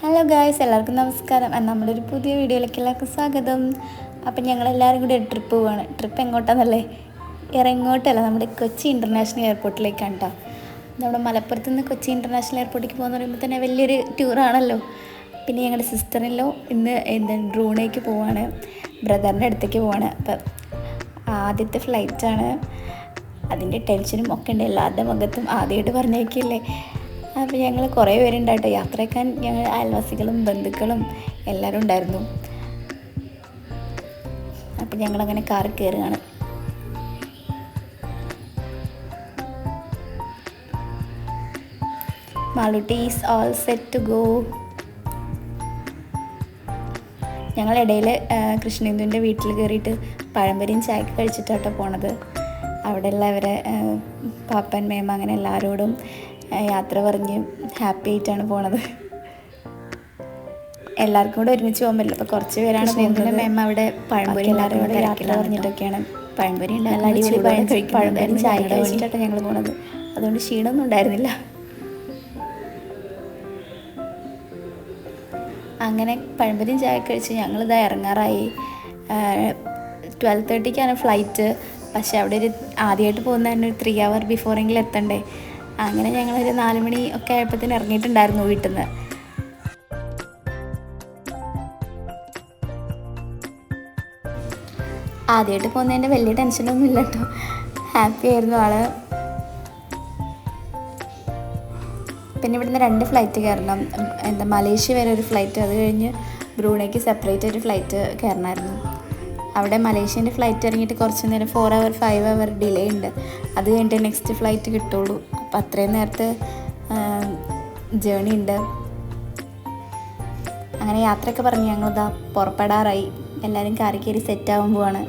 Hello guys, എല്ലാവർക്കും നമസ്കാരം. നമ്മളൊരു പുതിയ വീഡിയോയിലേക്ക് എല്ലാവർക്കും സ്വാഗതം. അപ്പം ഞങ്ങളെല്ലാവരും കൂടി ഒരു ട്രിപ്പ് പോവുകയാണ്. ട്രിപ്പ് എങ്ങോട്ടാണെന്നല്ലേ? ഇറങ്ങോട്ടല്ല, നമ്മുടെ കൊച്ചി ഇൻ്റർനാഷണൽ എയർപോർട്ടിലേക്കാണ് കേട്ടോ. നമ്മുടെ മലപ്പുറത്ത് നിന്ന് കൊച്ചി ഇൻ്റർനാഷണൽ എയർപോർട്ടിലേക്ക് പോകുന്ന പറയുമ്പോൾ തന്നെ വലിയൊരു ടൂറാണല്ലോ. പിന്നെ ഞങ്ങളുടെ സിസ്റ്ററിലോ ഇന്ന് ബ്രൂണേക്ക് പോവാണ്, ബ്രദറിൻ്റെ അടുത്തേക്ക് പോവാണ്. അപ്പം ആദ്യത്തെ ഫ്ലൈറ്റാണ്, അതിൻ്റെ ടെൻഷനും ഒക്കെ ഉണ്ട് എല്ലാവരുടെ മുഖത്തും. ആദ്യമായിട്ട് പറഞ്ഞേക്കില്ലേ. അപ്പോൾ ഞങ്ങൾ കുറേ പേരുണ്ടായിട്ട് യാത്രയ്ക്കാൻ ഞങ്ങൾ അയൽവാസികളും ബന്ധുക്കളും എല്ലാവരും ഉണ്ടായിരുന്നു. അപ്പം ഞങ്ങളങ്ങനെ കാറിൽ കയറുകയാണ്. Malootty is all set to go. ഞങ്ങളിടയിൽ കൃഷ്ണേന്ദുവിൻ്റെ വീട്ടിൽ കയറിയിട്ട് പഴംപൊരിയും ചായക്ക് കഴിച്ചിട്ടാട്ടോ പോണത്. അവിടെയുള്ളവരെ പാപ്പൻ മേമ അങ്ങനെ എല്ലാവരോടും യാത്ര പറഞ്ഞ് ഹാപ്പി ആയിട്ടാണ് പോണത്. എല്ലാവർക്കും കൂടെ ഒരുമിച്ച് പോകാൻ പറ്റില്ല. അപ്പോൾ കുറച്ച് പേരാണ് പോകുന്നത്. മേമ അവിടെ പഴംപൊരി എല്ലാവരും കൂടെ യാത്ര പറഞ്ഞിട്ടൊക്കെയാണ്. പഴംപൊരി നല്ല അടിപൊളി പഴംപൊരി ചായ കഴിച്ചിട്ടാണ് ഞങ്ങൾ പോണത്. അതുകൊണ്ട് ക്ഷീണമൊന്നും ഉണ്ടായിരുന്നില്ല. അങ്ങനെ പഴംപൊരിയും ചായ കഴിച്ച് ഞങ്ങളിതാ ഇറങ്ങാറായി. 12:30 ഫ്ലൈറ്റ്. പക്ഷേ അവിടെ ഒരു ആദ്യമായിട്ട് പോകുന്ന തന്നെ ഒരു 3 hour ബിഫോറെങ്കിലും എത്തണ്ടേ. അങ്ങനെ ഞങ്ങളൊരു 4 മണി ഒക്കെ ആയപ്പോഴത്തേന് ഇറങ്ങിയിട്ടുണ്ടായിരുന്നു വീട്ടിൽ നിന്ന്. ആദ്യമായിട്ട് പോകുന്നതിൻ്റെ വലിയ ടെൻഷനൊന്നും ഇല്ല കേട്ടോ, ഹാപ്പി ആയിരുന്നു ആള്. പിന്നെ ഇവിടുന്ന് 2 ഫ്ലൈറ്റ് കയറണം. മലേഷ്യ വരെ ഒരു ഫ്ലൈറ്റ്, അത് കഴിഞ്ഞ് ബ്രൂണേക്ക് സെപ്പറേറ്റ് ഒരു ഫ്ലൈറ്റ് കയറണമായിരുന്നു. അവിടെ മലേഷ്യൻ്റെ ഫ്ലൈറ്റ് ഇറങ്ങിയിട്ട് കുറച്ച് നേരം 4 hour 5 hour ഡിലേ ഉണ്ട്. അത് കഴിഞ്ഞിട്ട് നെക്സ്റ്റ് ഫ്ലൈറ്റ് കിട്ടുള്ളൂ. അപ്പം അത്രയും നേരത്തെ ജേണി ഉണ്ട്. അങ്ങനെ യാത്രയൊക്കെ പറഞ്ഞ് ഞങ്ങളിതാ പുറപ്പെടാറായി. എല്ലാവരും കാറി കയറി സെറ്റാകാൻ പോവാണ്.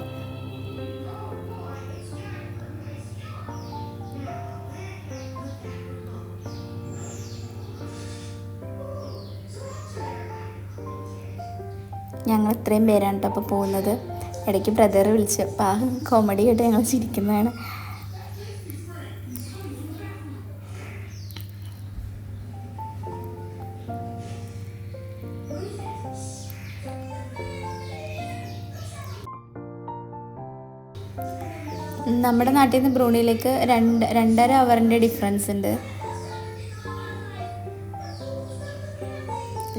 ഞങ്ങൾ ഇത്രയും പേരാണ് കേട്ടോ അപ്പോൾ പോകുന്നത്. ഇടയ്ക്ക് ബ്രദർ വിളിച്ച് അപ്പോൾ ആ കോമഡി ആയിട്ട് ഞങ്ങൾ ചിരിക്കുന്നതാണ്. നമ്മുടെ നാട്ടിൽ നിന്ന് ബ്രൂണിയിലേക്ക് 2.5 hour ഡിഫറൻസ് ഉണ്ട്.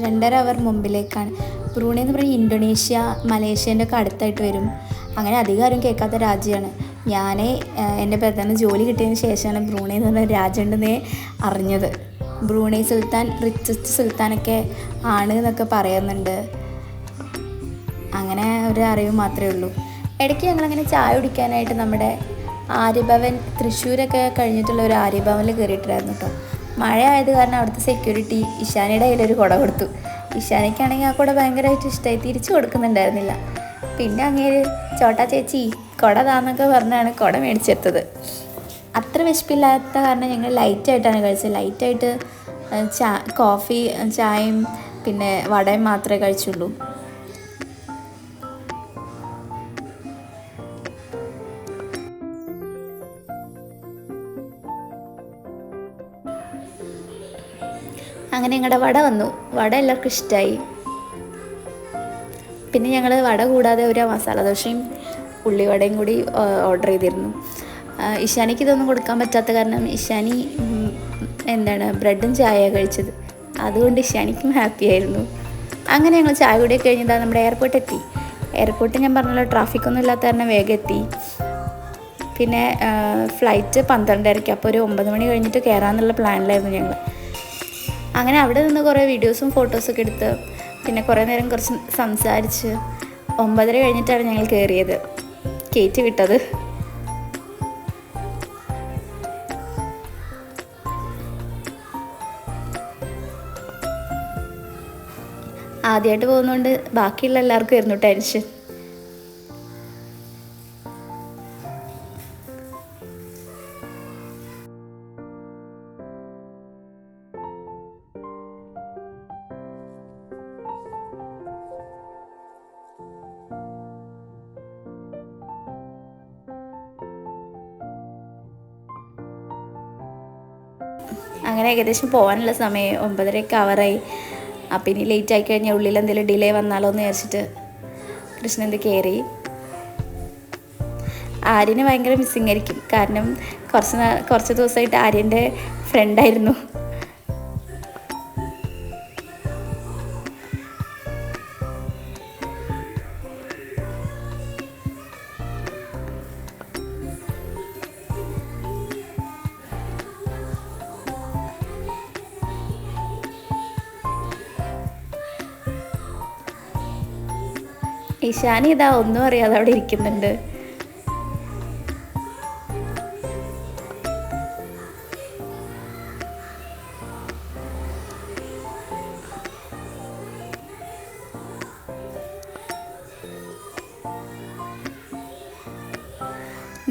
2.5 hour മുമ്പിലേക്കാണ്. ബ്രൂണൈ എന്ന് പറഞ്ഞാൽ ഇന്തോനേഷ്യ മലേഷ്യേൻ്റെ ഒക്കെ അടുത്തായിട്ട് വരും. അങ്ങനെ അധികം ആരും കേൾക്കാത്ത രാജ്യമാണ്. ഞാൻ എൻ്റെ ബ്രദറിന് ജോലി കിട്ടിയതിന് ശേഷമാണ് ബ്രൂണൈ എന്ന് പറഞ്ഞ രാജ്യം ഉണ്ടെന്നേ അറിഞ്ഞത്. ബ്രൂണൈ സുൽത്താൻ റിച്ചസ്റ്റ് സുൽത്താനൊക്കെ ആണ് എന്നൊക്കെ പറയുന്നുണ്ട്. അങ്ങനെ ഒരു അറിവ് മാത്രമേ ഉള്ളൂ. ഇടയ്ക്ക് ഞങ്ങളങ്ങനെ ചായ കുടിക്കാനായിട്ട് നമ്മുടെ ആര്യഭവൻ തൃശ്ശൂരൊക്കെ കഴിഞ്ഞിട്ടുള്ള ഒരു ആര്യഭവനിൽ കയറിയിട്ടുണ്ടായിരുന്നു കേട്ടോ. മഴ ആയത് കാരണം അവിടുത്തെ സെക്യൂരിറ്റി ഇഷാനിയുടെ കയ്യിലൊരു കുട കൊടുത്തു. ഇഷാനിക്കാണെങ്കിൽ ആ കുട ഭയങ്കരമായിട്ട് ഇഷ്ടമായി, തിരിച്ചു കൊടുക്കുന്നുണ്ടായിരുന്നില്ല. പിന്നെ അങ്ങേര് ചോട്ടാ ചേച്ചി കുട താന്നൊക്കെ പറഞ്ഞാണ് കുട മേടിച്ചെടുത്തത്. അത്ര വിശപ്പില്ലാത്ത കാരണം ഞങ്ങൾ ലൈറ്റായിട്ടാണ് കഴിച്ചത്. ലൈറ്റായിട്ട് കോഫി ചായയും പിന്നെ വടയും മാത്രമേ കഴിച്ചുള്ളൂ. അങ്ങനെ ഞങ്ങളുടെ വട വന്നു. വട എല്ലാവർക്കും ഇഷ്ടമായി. പിന്നെ ഞങ്ങൾ വട കൂടാതെ ഒരു മസാല ദോശയും ഉള്ളിവടയും കൂടി ഓർഡർ ചെയ്തിരുന്നു. ഇഷാനിക്ക് ഇതൊന്നും കൊടുക്കാൻ പറ്റാത്ത കാരണം ഇഷാനി ബ്രെഡും ചായയാണ് കഴിച്ചത്. അതുകൊണ്ട് ഇഷാനിക്കും ഹാപ്പി ആയിരുന്നു. അങ്ങനെ ഞങ്ങൾ ചായ കൂടിയൊക്കെ കഴിഞ്ഞതാ നമ്മുടെ എയർപോർട്ട് എത്തി. എയർപോർട്ടിൽ ഞാൻ പറഞ്ഞല്ലോ ട്രാഫിക്കൊന്നും ഇല്ലാത്ത കാരണം വേഗം എത്തി. പിന്നെ ഫ്ലൈറ്റ് 12:30, അപ്പോൾ ഒരു 9 മണി കഴിഞ്ഞിട്ട് കയറാമെന്നുള്ള പ്ലാനിലായിരുന്നു ഞങ്ങൾ. അങ്ങനെ അവിടെ നിന്ന് കുറേ വീഡിയോസും ഫോട്ടോസൊക്കെ എടുത്ത് പിന്നെ കുറേ നേരം കുറച്ച് സംസാരിച്ച് 9:30 കഴിഞ്ഞിട്ടാണ് ഞങ്ങൾ കയറിയത്, കയറ്റി വിട്ടത്. ആദ്യമായിട്ട് പോകുന്നതുകൊണ്ട് ബാക്കിയുള്ള എല്ലാവർക്കും ആയിരുന്നു ടെൻഷൻ. അങ്ങനെ ഏകദേശം പോകാനുള്ള സമയം 9:30 ആവറായി. അപ്പം ഇനി ലേറ്റ് ആയി കഴിഞ്ഞാൽ ഉള്ളിൽ എന്തെങ്കിലും ഡിലേ വന്നാലോ എന്ന് വിചാരിച്ചിട്ട് കൃഷ്ണന്ത് കയറി. ആര്യനെ ഭയങ്കര മിസ്സിങ് ആയിരിക്കും, കാരണം കുറച്ച് ദിവസമായിട്ട് ആര്യൻ്റെ ഫ്രണ്ടായിരുന്നു. ഇഷാനി ഇതാ ഒന്നും അറിയാതെ അവിടെ ഇരിക്കുന്നുണ്ട്.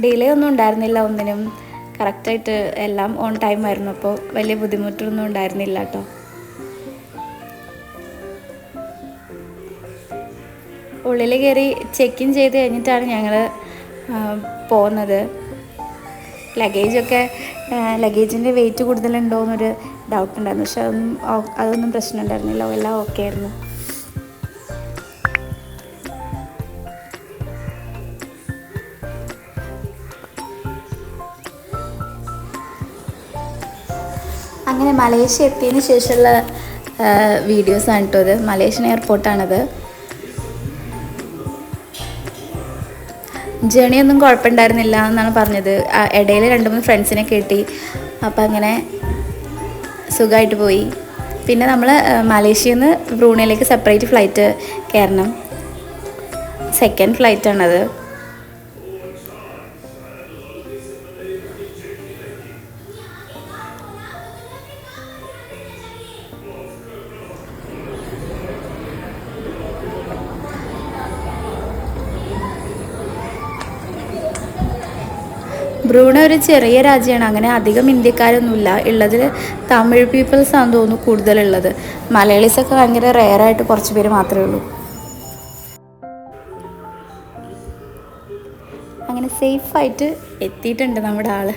ഡിലേ ഒന്നും ഉണ്ടായിരുന്നില്ല, ഒന്നിനും കറക്റ്റായിട്ട് എല്ലാം ഓൺ ടൈം ആയിരുന്നു. അപ്പോൾ വലിയ ബുദ്ധിമുട്ടൊന്നും ഉണ്ടായിരുന്നില്ല കേട്ടോ. ഉള്ളിൽ കയറി ചെക്ക് ഇൻ ചെയ്ത് കഴിഞ്ഞിട്ടാണ് ഞങ്ങൾ പോകുന്നത്. ലഗേജിൻ്റെ വെയിറ്റ് കൂടുതലുണ്ടോ എന്നൊരു ഡൗട്ട് ഉണ്ടായിരുന്നു, പക്ഷെ അതൊന്നും പ്രശ്നം ഉണ്ടായിരുന്നില്ല, എല്ലാം ഓക്കെ ആയിരുന്നു. അങ്ങനെ മലേഷ്യ എത്തിയതിന് ശേഷമുള്ള വീഡിയോസാണ് കേട്ടോ ഇത്. മലേഷ്യൻ എയർപോർട്ടാണത്. ജേണിയൊന്നും കുഴപ്പമുണ്ടായിരുന്നില്ല എന്നാണ് പറഞ്ഞത്. ഇടയിൽ 2-3 ഫ്രണ്ട്സിനെ കിട്ടി, അപ്പം അങ്ങനെ സുഖമായിട്ട് പോയി. പിന്നെ നമ്മൾ മലേഷ്യയിൽ നിന്ന് ബ്രൂണയിലേക്ക് സെപ്പറേറ്റ് ഫ്ലൈറ്റ് കയറണം. സെക്കൻഡ് ഫ്ലൈറ്റാണത്. ബ്രൂണ ഒരു ചെറിയ രാജ്യമാണ്, അങ്ങനെ അധികം ഇന്ത്യക്കാരൊന്നുമില്ല. ഉള്ളത് തമിഴ് പീപ്പിൾസ് ആണെന്ന് തോന്നുന്നു കൂടുതലുള്ളത്. മലയാളീസൊക്കെ ഭയങ്കര റെയറായിട്ട് കുറച്ച് പേര് മാത്രമേ ഉള്ളൂ. അങ്ങനെ സേഫായിട്ട് എത്തിയിട്ടുണ്ട് നമ്മുടെ ആള്.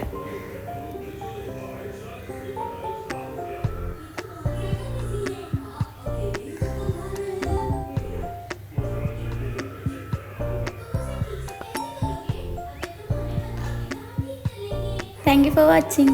Thank you for watching.